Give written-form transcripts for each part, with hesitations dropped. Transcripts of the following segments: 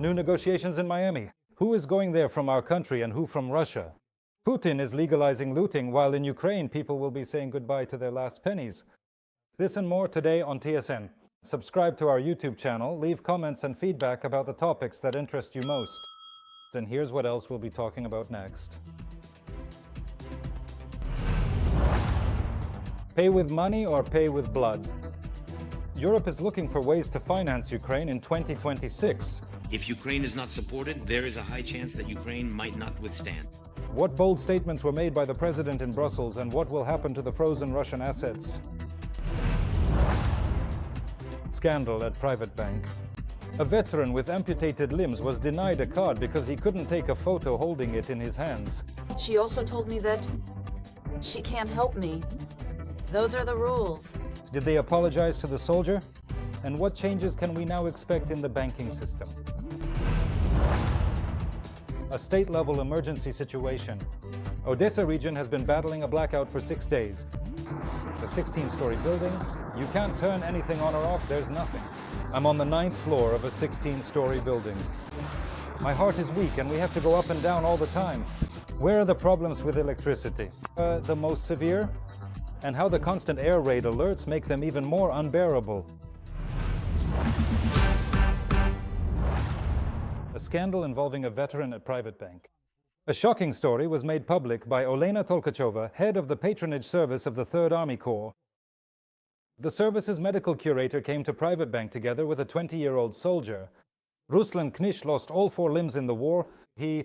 New negotiations in Miami. Who is going there from our country and who from Russia? Putin is legalizing looting, while in Ukraine people will be saying goodbye to their last pennies. This and more today on TSN. Subscribe to our YouTube channel, leave comments and feedback about the topics that interest you most. And here's what else we'll be talking about next. Pay with money or pay with blood? Europe is looking for ways to finance Ukraine in 2026. If Ukraine is not supported, there is a high chance that Ukraine might not withstand. What bold statements were made by the president in Brussels, and what will happen to the frozen Russian assets? Scandal at private bank. A veteran with amputated limbs was denied a card because he couldn't take a photo holding it in his hands. She also told me that she can't help me. Those are the rules. Did they apologize to the soldier? And what changes can we now expect in the banking system? A state-level emergency situation. Odesa region has been battling a blackout for 6 days. A 16-story building. You can't turn anything on or off, there's nothing. I'm on the 9th floor of a 16-story building. My heart is weak and we have to go up and down all the time. Where are the problems with electricity? The most severe? And how the constant air raid alerts make them even more unbearable. A scandal involving a veteran at private bank. A shocking story was made public by Olena Tolkachova, head of the patronage service of the 3rd Army Corps. The service's medical curator came to private bank together with a 20-year-old soldier. Ruslan Knish lost all 4 limbs in the war. He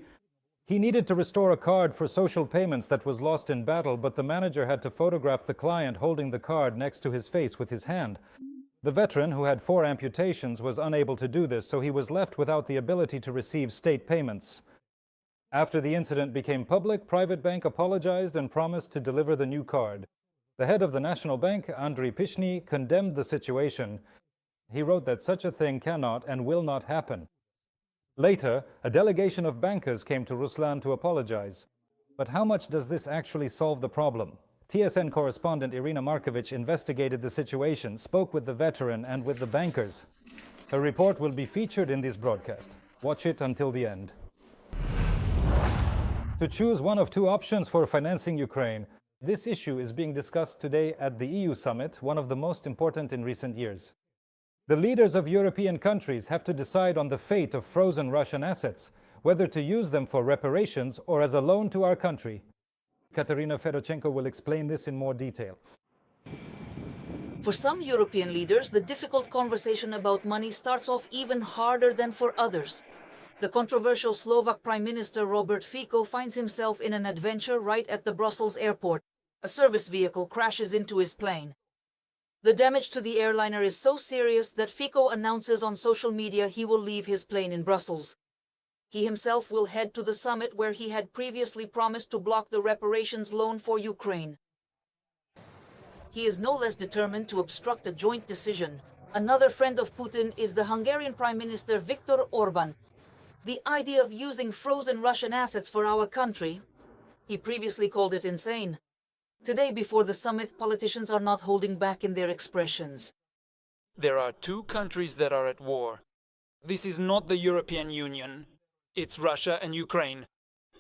needed to restore a card for social payments that was lost in battle, but the manager had to photograph the client holding the card next to his face with his hand. The veteran, who had 4 amputations, was unable to do this, so he was left without the ability to receive state payments. After the incident became public, private bank apologized and promised to deliver the new card. The head of the National Bank, Andriy Pishny, condemned the situation. He wrote that such a thing cannot and will not happen. Later, a delegation of bankers came to Ruslan to apologize. But how much does this actually solve the problem? TSN correspondent Irina Markovich investigated the situation, spoke with the veteran and with the bankers. Her report will be featured in this broadcast. Watch it until the end. To choose one of 2 options for financing Ukraine, this issue is being discussed today at the EU summit, one of the most important in recent years. The leaders of European countries have to decide on the fate of frozen Russian assets, whether to use them for reparations or as a loan to our country. Katerina Fedorchenko will explain this in more detail. For some European leaders, the difficult conversation about money starts off even harder than for others. The controversial Slovak Prime Minister Robert Fico finds himself in an adventure right at the Brussels airport. A service vehicle crashes into his plane. The damage to the airliner is so serious that Fico announces on social media he will leave his plane in Brussels. He himself will head to the summit where he had previously promised to block the reparations loan for Ukraine. He is no less determined to obstruct a joint decision. Another friend of Putin is the Hungarian Prime Minister Viktor Orban. The idea of using frozen Russian assets for our country, he previously called it insane. Today, before the summit, politicians are not holding back in their expressions. There are 2 countries that are at war. This is not the European Union. It's Russia and Ukraine.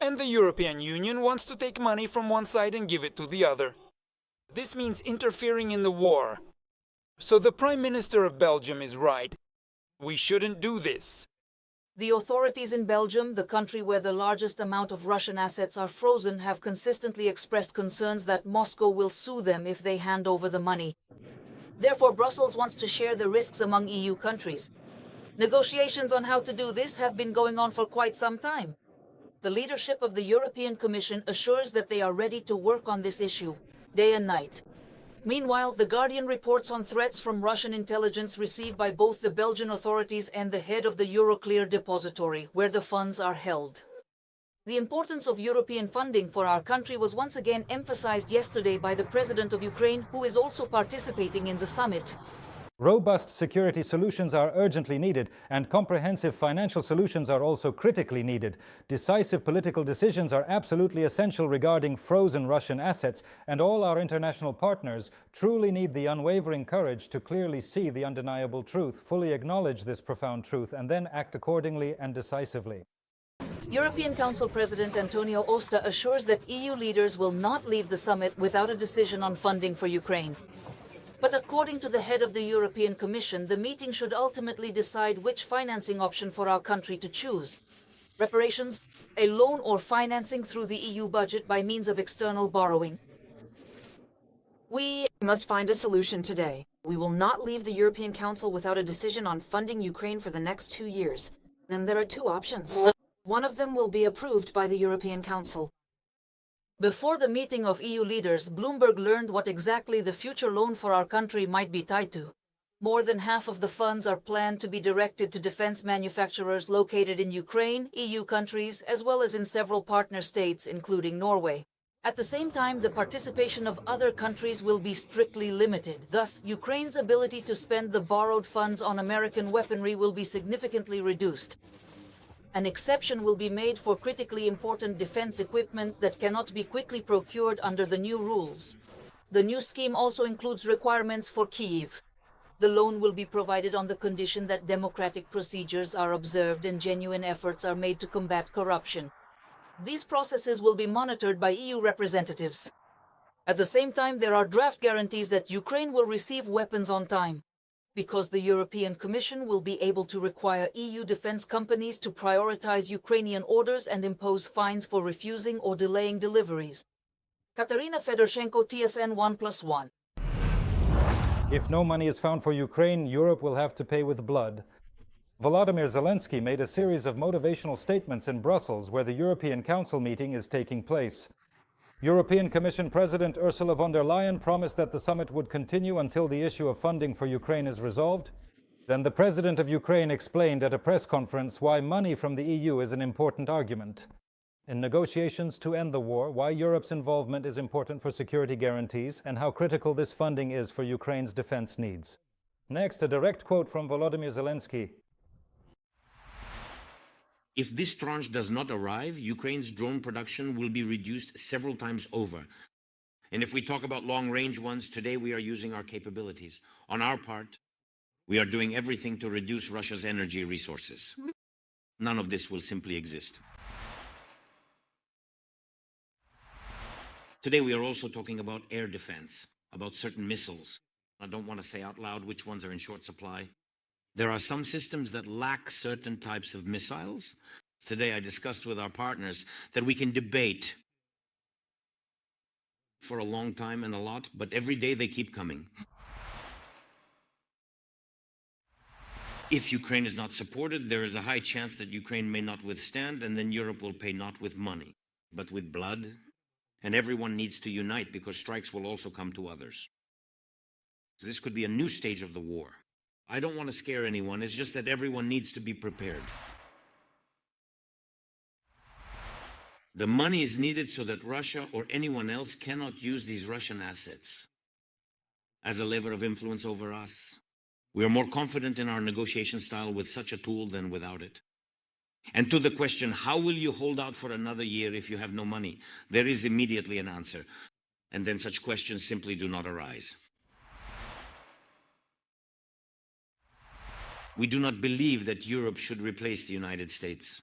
And the European Union wants to take money from one side and give it to the other. This means interfering in the war. So the Prime Minister of Belgium is right. We shouldn't do this. The authorities in Belgium, the country where the largest amount of Russian assets are frozen, have consistently expressed concerns that Moscow will sue them if they hand over the money. Therefore, Brussels wants to share the risks among EU countries. Negotiations on how to do this have been going on for quite some time. The leadership of the European Commission assures that they are ready to work on this issue, day and night. Meanwhile, The Guardian reports on threats from Russian intelligence received by both the Belgian authorities and the head of the Euroclear depository, where the funds are held. The importance of European funding for our country was once again emphasized yesterday by the President of Ukraine, who is also participating in the summit. Robust security solutions are urgently needed, and comprehensive financial solutions are also critically needed. Decisive political decisions are absolutely essential regarding frozen Russian assets, and all our international partners truly need the unwavering courage to clearly see the undeniable truth, fully acknowledge this profound truth, and then act accordingly and decisively. European Council President Antonio Costa assures that EU leaders will not leave the summit without a decision on funding for Ukraine. But according to the head of the European Commission, the meeting should ultimately decide which financing option for our country to choose. Reparations, a loan, or financing through the EU budget by means of external borrowing. We must find a solution today. We will not leave the European Council without a decision on funding Ukraine for the next 2 years. And there are two options. One of them will be approved by the European Council. Before the meeting of EU leaders, Bloomberg learned what exactly the future loan for our country might be tied to. More than half of the funds are planned to be directed to defense manufacturers located in Ukraine, EU countries, as well as in several partner states, including Norway. At the same time, the participation of other countries will be strictly limited. Thus, Ukraine's ability to spend the borrowed funds on American weaponry will be significantly reduced. An exception will be made for critically important defense equipment that cannot be quickly procured under the new rules. The new scheme also includes requirements for Kyiv. The loan will be provided on the condition that democratic procedures are observed and genuine efforts are made to combat corruption. These processes will be monitored by EU representatives. At the same time, there are draft guarantees that Ukraine will receive weapons on time, because the European Commission will be able to require EU defense companies to prioritize Ukrainian orders and impose fines for refusing or delaying deliveries. Katerina Fedorshenko, TSN 1+1. If no money is found for Ukraine, Europe will have to pay with blood. Volodymyr Zelensky made a series of motivational statements in Brussels, where the European Council meeting is taking place. European Commission President Ursula von der Leyen promised that the summit would continue until the issue of funding for Ukraine is resolved. Then the President of Ukraine explained at a press conference why money from the EU is an important argument. In negotiations to end the war, why Europe's involvement is important for security guarantees, and how critical this funding is for Ukraine's defense needs. Next, a direct quote from Volodymyr Zelensky. If this tranche does not arrive, Ukraine's drone production will be reduced several times over. And if we talk about long-range ones, today we are using our capabilities. On our part, we are doing everything to reduce Russia's energy resources. None of this will simply exist. Today we are also talking about air defense, about certain missiles. I don't want to say out loud which ones are in short supply. There are some systems that lack certain types of missiles. Today I discussed with our partners that we can debate for a long time and a lot, but every day they keep coming. If Ukraine is not supported, there is a high chance that Ukraine may not withstand, and then Europe will pay not with money, but with blood. And everyone needs to unite, because strikes will also come to others. So this could be a new stage of the war. I don't want to scare anyone, it's just that everyone needs to be prepared. The money is needed so that Russia or anyone else cannot use these Russian assets as a lever of influence over us. We are more confident in our negotiation style with such a tool than without it. And to the question, how will you hold out for another year if you have no money? There is immediately an answer. And then such questions simply do not arise. We do not believe that Europe should replace the United States.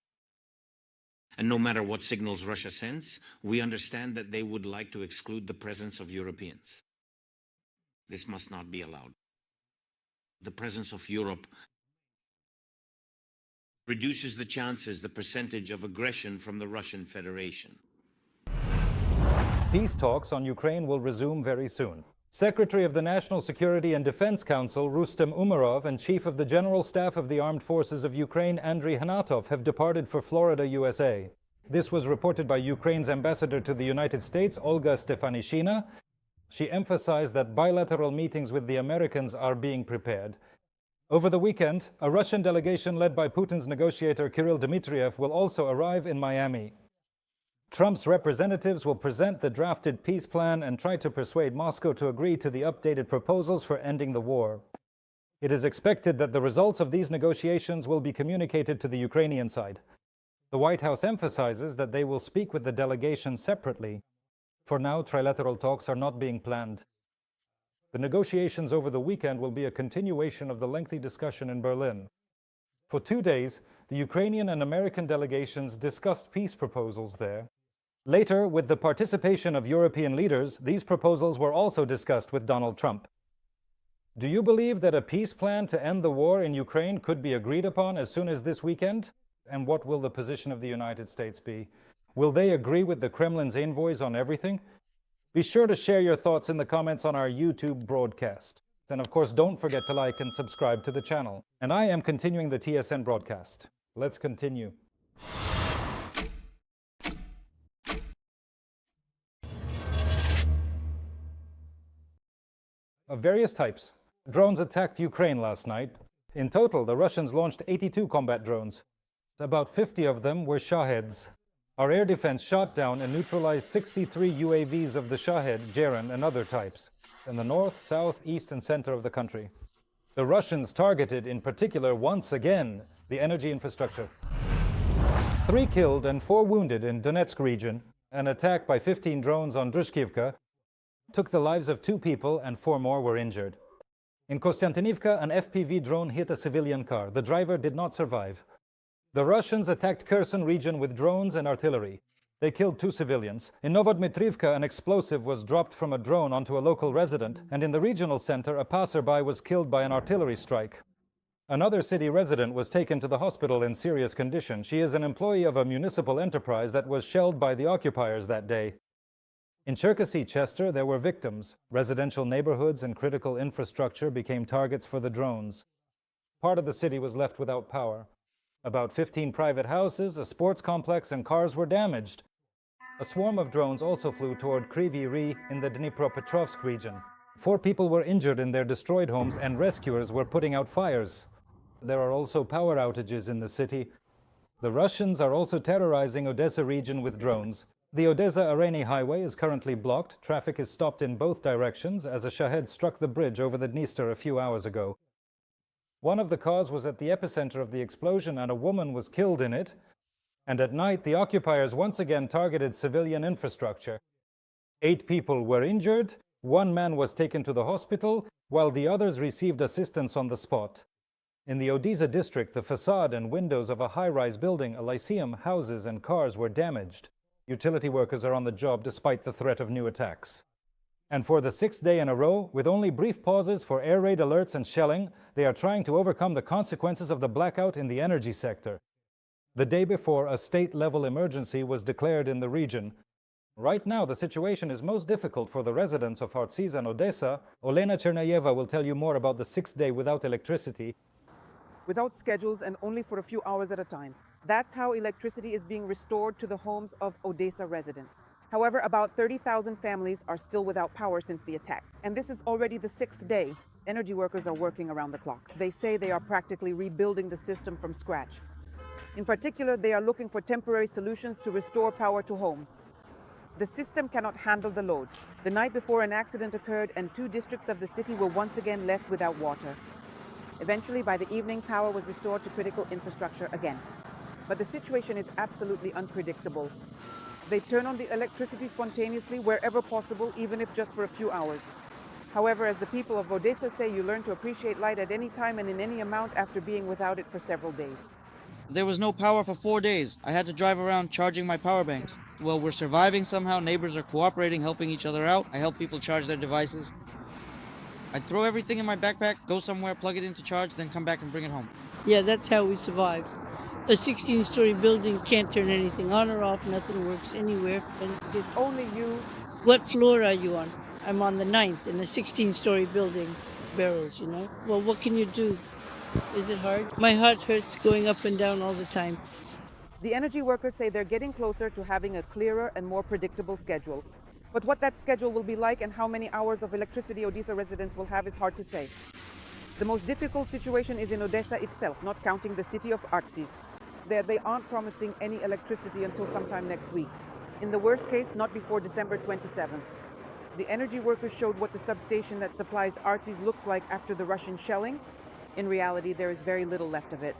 And no matter what signals Russia sends, we understand that they would like to exclude the presence of Europeans. This must not be allowed. The presence of Europe reduces the chances, the percentage of aggression from the Russian Federation. Peace talks on Ukraine will resume very soon. Secretary of the National Security and Defense Council Rustem Umerov and Chief of the General Staff of the Armed Forces of Ukraine Andriy Hanatov have departed for Florida, USA. This was reported by Ukraine's ambassador to the United States, Olga Stefanishina. She emphasized that bilateral meetings with the Americans are being prepared. Over the weekend, a Russian delegation led by Putin's negotiator Kirill Dmitriev will also arrive in Miami. Trump's representatives will present the drafted peace plan and try to persuade Moscow to agree to the updated proposals for ending the war. It is expected that the results of these negotiations will be communicated to the Ukrainian side. The White House emphasizes that they will speak with the delegation separately. For now, trilateral talks are not being planned. The negotiations over the weekend will be a continuation of the lengthy discussion in Berlin. For 2 days, the Ukrainian and American delegations discussed peace proposals there. Later, with the participation of European leaders, these proposals were also discussed with Donald Trump. Do you believe that a peace plan to end the war in Ukraine could be agreed upon as soon as this weekend? And what will the position of the United States be? Will they agree with the Kremlin's envoys on everything? Be sure to share your thoughts in the comments on our YouTube broadcast. And of course, don't forget to like and subscribe to the channel. And I am continuing the TSN broadcast. Let's continue. Of various types, drones attacked Ukraine last night. In total, the Russians launched 82 combat drones. About 50 of them were Shaheds. Our air defense shot down and neutralized 63 UAVs of the Shahed, Jeren, and other types in the north, south, east, and center of the country. The Russians targeted, in particular, once again, the energy infrastructure. 3 killed and 4 wounded in Donetsk region. An attack by 15 drones on Drushkivka took the lives of 2 people and 4 more were injured. In Kostyantynivka, an FPV drone hit a civilian car. The driver did not survive. The Russians attacked Kherson region with drones and artillery. They killed 2 civilians. In Novodmitrivka, an explosive was dropped from a drone onto a local resident, and in the regional center, a passerby was killed by an artillery strike. Another city resident was taken to the hospital in serious condition. She is an employee of a municipal enterprise that was shelled by the occupiers that day. In Cherkasy, Chester, there were victims. Residential neighborhoods and critical infrastructure became targets for the drones. Part of the city was left without power. About 15 private houses, a sports complex, and cars were damaged. A swarm of drones also flew toward Kryvyi Rih in the Dnipropetrovsk region. 4 people were injured in their destroyed homes, and rescuers were putting out fires. There are also power outages in the city. The Russians are also terrorizing Odesa region with drones. The Odesa-Areni highway is currently blocked. Traffic is stopped in both directions as a Shahed struck the bridge over the Dniester a few hours ago. One of the cars was at the epicenter of the explosion and a woman was killed in it. And at night, the occupiers once again targeted civilian infrastructure. 8 people were injured, 1 man was taken to the hospital, while the others received assistance on the spot. In the Odesa district, the facade and windows of a high-rise building, a lyceum, houses and cars were damaged. Utility workers are on the job despite the threat of new attacks. And for the 6th day in a row, with only brief pauses for air raid alerts and shelling, they are trying to overcome the consequences of the blackout in the energy sector. The day before, a state-level emergency was declared in the region. Right now, the situation is most difficult for the residents of Artsyz and Odesa. Olena Chernayeva will tell you more about the 6th day without electricity. Without schedules and only for a few hours at a time. That's how electricity is being restored to the homes of Odesa residents. However, about 30,000 families are still without power since the attack. And this is already the 6th day. Energy workers are working around the clock. They say they are practically rebuilding the system from scratch. In particular, they are looking for temporary solutions to restore power to homes. The system cannot handle the load. The night before, an accident occurred and 2 districts of the city were once again left without water. Eventually, by the evening, power was restored to critical infrastructure again. But the situation is absolutely unpredictable. They turn on the electricity spontaneously wherever possible, even if just for a few hours. However, as the people of Odesa say, you learn to appreciate light at any time and in any amount after being without it for several days. There was no power for 4 days. I had to drive around charging my power banks. Well, we're surviving somehow. Neighbors are cooperating, helping each other out. I help people charge their devices. I throw everything in my backpack, go somewhere, plug it in to charge, then come back and bring it home. Yeah, that's how we survive. A 16-story building can't turn anything on or off. Nothing works anywhere. And It is only you. what floor are you on? I'm on the 9th in a 16-story building. Barrels, you know. Well, what can you do? Is it hard? My heart hurts going up and down all the time. The energy workers say they're getting closer to having a clearer and more predictable schedule. But what that schedule will be like and how many hours of electricity Odesa residents will have is hard to say. The most difficult situation is in Odesa itself, not counting the city of Artsyz. There they aren't promising any electricity until sometime next week. In the worst case, not before December 27th. The energy workers showed what the substation that supplies Artsyz looks like after the Russian shelling. In reality, there is very little left of it.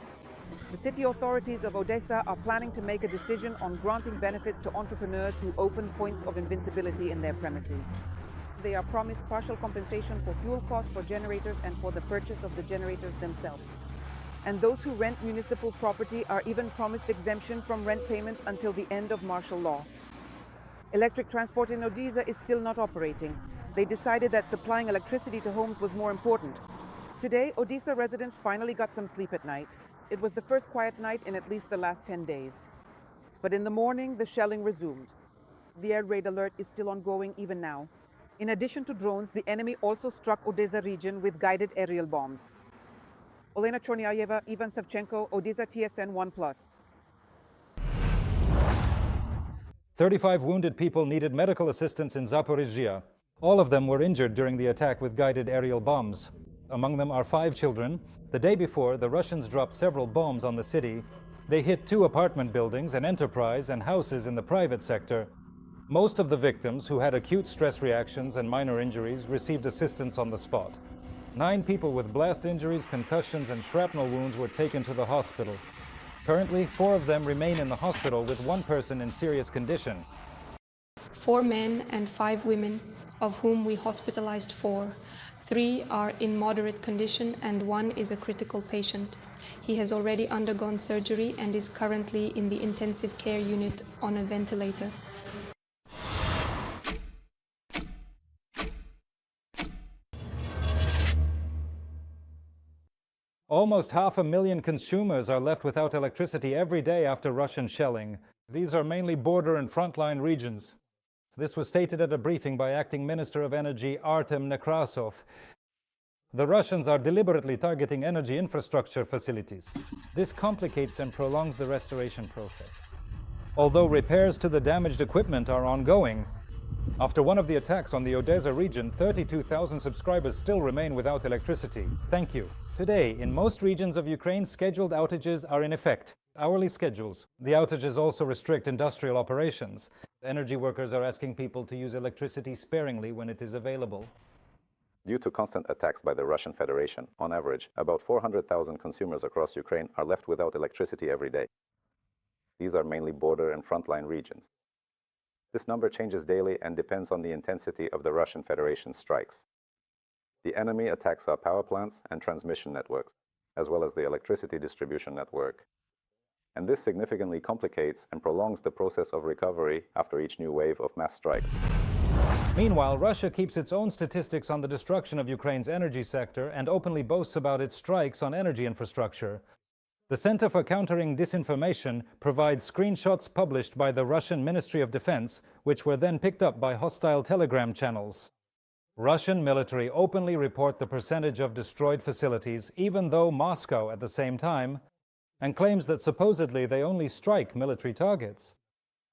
The city authorities of Odessa are planning to make a decision on granting benefits to entrepreneurs who open points of invincibility in their premises. They are promised partial compensation for fuel costs for generators and for the purchase of the generators themselves. And those who rent municipal property are even promised exemption from rent payments until the end of martial law. Electric transport in Odessa is still not operating. They decided that supplying electricity to homes was more important. Today, Odessa residents finally got some sleep at night. It was the first quiet night in at least the last 10 days. But in the morning, the shelling resumed. The air raid alert is still ongoing even now. In addition to drones, the enemy also struck Odessa region with guided aerial bombs. Olena Chornyayeva, Ivan Savchenko, Odessa TSN 1+. 35 wounded people needed medical assistance in Zaporizhzhia. All of them were injured during the attack with guided aerial bombs. Among them are 5 children. The day before, the Russians dropped several bombs on the city. They hit 2 apartment buildings, an enterprise, and houses in the private sector. Most of the victims, who had acute stress reactions and minor injuries, received assistance on the spot. 9 people with blast injuries, concussions, and shrapnel wounds were taken to the hospital. Currently, 4 of them remain in the hospital, with 1 person in serious condition. 4 men and 5 women, of whom we hospitalized 4. 3 are in moderate condition and 1 is a critical patient. He has already undergone surgery and is currently in the intensive care unit on a ventilator. Almost 500,000 consumers are left without electricity every day after Russian shelling. These are mainly border and frontline regions. This was stated at a briefing by Acting Minister of Energy Artem Nekrasov. The Russians are deliberately targeting energy infrastructure facilities. This complicates and prolongs the restoration process. Although repairs to the damaged equipment are ongoing, after one of the attacks on the Odessa region, 32,000 subscribers still remain without electricity. Thank you. Today, in most regions of Ukraine, scheduled outages are in effect. Hourly schedules. The outages also restrict industrial operations. Energy workers are asking people to use electricity sparingly when it is available. Due to constant attacks by the Russian Federation, on average, about 400,000 consumers across Ukraine are left without electricity every day. These are mainly border and frontline regions. This number changes daily and depends on the intensity of the Russian Federation strikes. The enemy attacks our power plants and transmission networks, as well as the electricity distribution network. And this significantly complicates and prolongs the process of recovery after each new wave of mass strikes. Meanwhile, Russia keeps its own statistics on the destruction of Ukraine's energy sector and openly boasts about its strikes on energy infrastructure. The Center for Countering Disinformation provides screenshots published by the Russian Ministry of Defense, which were then picked up by hostile Telegram channels. Russian military openly report the percentage of destroyed facilities, even though Moscow at the same time, and claims that supposedly they only strike military targets.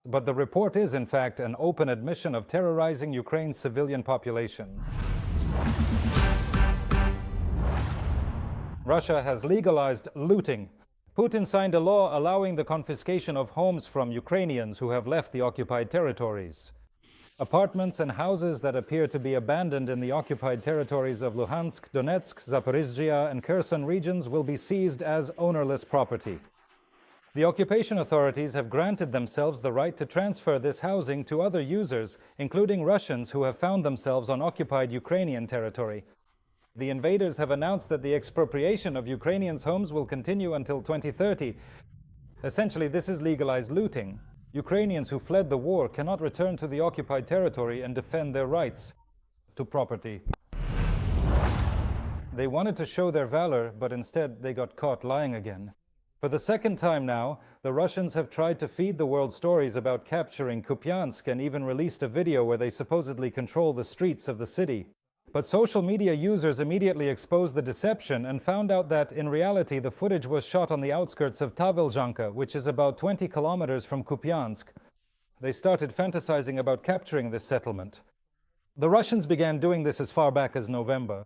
But the report is, in fact, an open admission of terrorizing Ukraine's civilian population. Russia has legalized looting. Putin signed a law allowing the confiscation of homes from Ukrainians who have left the occupied territories. Apartments and houses that appear to be abandoned in the occupied territories of Luhansk, Donetsk, Zaporizhzhia, and Kherson regions will be seized as ownerless property. The occupation authorities have granted themselves the right to transfer this housing to other users, including Russians who have found themselves on occupied Ukrainian territory. The invaders have announced that the expropriation of Ukrainians' homes will continue until 2030. Essentially, this is legalized looting. Ukrainians who fled the war cannot return to the occupied territory and defend their rights to property. They wanted to show their valor, but instead they got caught lying again. For the second time now, the Russians have tried to feed the world stories about capturing Kupiansk and even released a video where they supposedly control the streets of the city. But social media users immediately exposed the deception and found out that, in reality, the footage was shot on the outskirts of Tavelzhanka, which is about 20 kilometers from Kupiansk. They started fantasizing about capturing this settlement. The Russians began doing this as far back as November.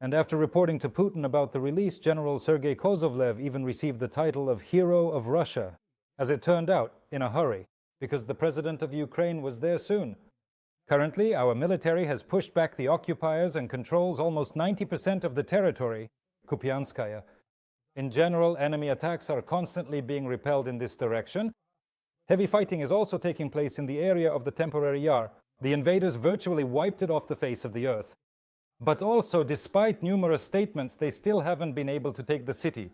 And after reporting to Putin about the release, General Sergei Kozlovlev even received the title of Hero of Russia. As it turned out, in a hurry, because the president of Ukraine was there soon. Currently, our military has pushed back the occupiers and controls almost 90% of the territory. Kupianskaya. In general, enemy attacks are constantly being repelled in this direction. Heavy fighting is also taking place in the area of the temporary Yar. The invaders virtually wiped it off the face of the earth. But also, despite numerous statements, they still haven't been able to take the city.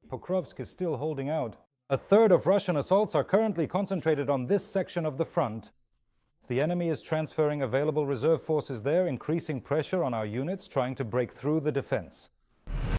Pokrovsk is still holding out. A third of Russian assaults are currently concentrated on this section of the front. The enemy is transferring available reserve forces there, increasing pressure on our units trying to break through the defense.